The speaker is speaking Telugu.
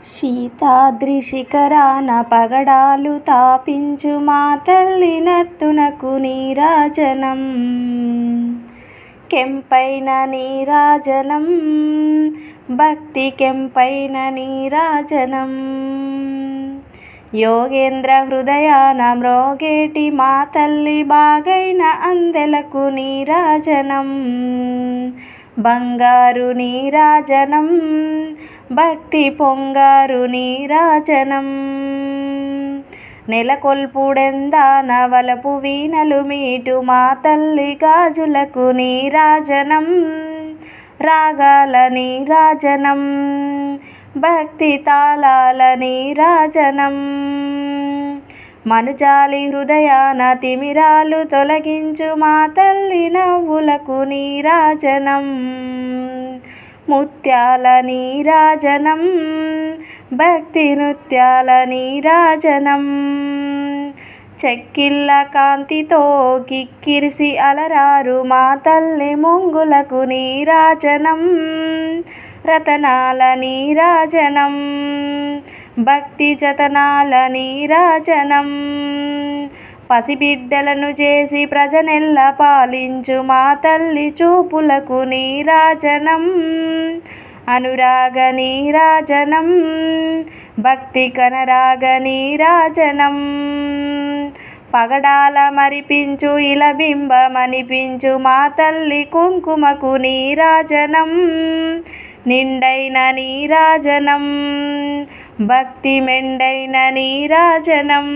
శీతాద్రి శిఖరాన పగడాలు తాపించు మా తల్లి నత్తునకు నీరాజనం. కెంపైన నీరాజనం, భక్తి కెంపైన నీరాజనం. యోగేంద్ర హృదయాన మ్రోగేటి మా తల్లి బాగైన అందెలకు నీరాజనం. బంగారు నీరాజనం, భక్తి పొంగారు నీరాజనం. నెలకొల్పుడెందాన వలపు వీణలు మీటు మా తల్లి గాజులకు నీరాజనం. రాగాల నీరాజనం, భక్తి తాళాల నీరాజనం. మనుజాలి హృదయాన తిమిరాలు తొలగించు మా తల్లి నవ్వులకు నీరాజనం. ముత్యాల నీరాజనం, భక్తి నృత్యాల నీరాజనం. చెక్కిళ్ళ కాంతితో కిక్కిరిసి అలరారు మా తల్లి మొంగులకు నీరాజనం. రతనాల నీరాజనం, భక్తి జతనాల నీరాజనం. పసిబిడ్డలను చేసి ప్రజనెల్ల పాలించు మా తల్లి చూపులకు నీరాజనం. అనురాగ నీరాజనం, భక్తి కనరాగ నీరాజనం. పగడాల మరిపించు ఇలబింబమనిపించు మా తల్లి కుంకుమకు నీరాజనం. నిండైన నీరాజనం, భక్తి మెండైన నీరాజనం.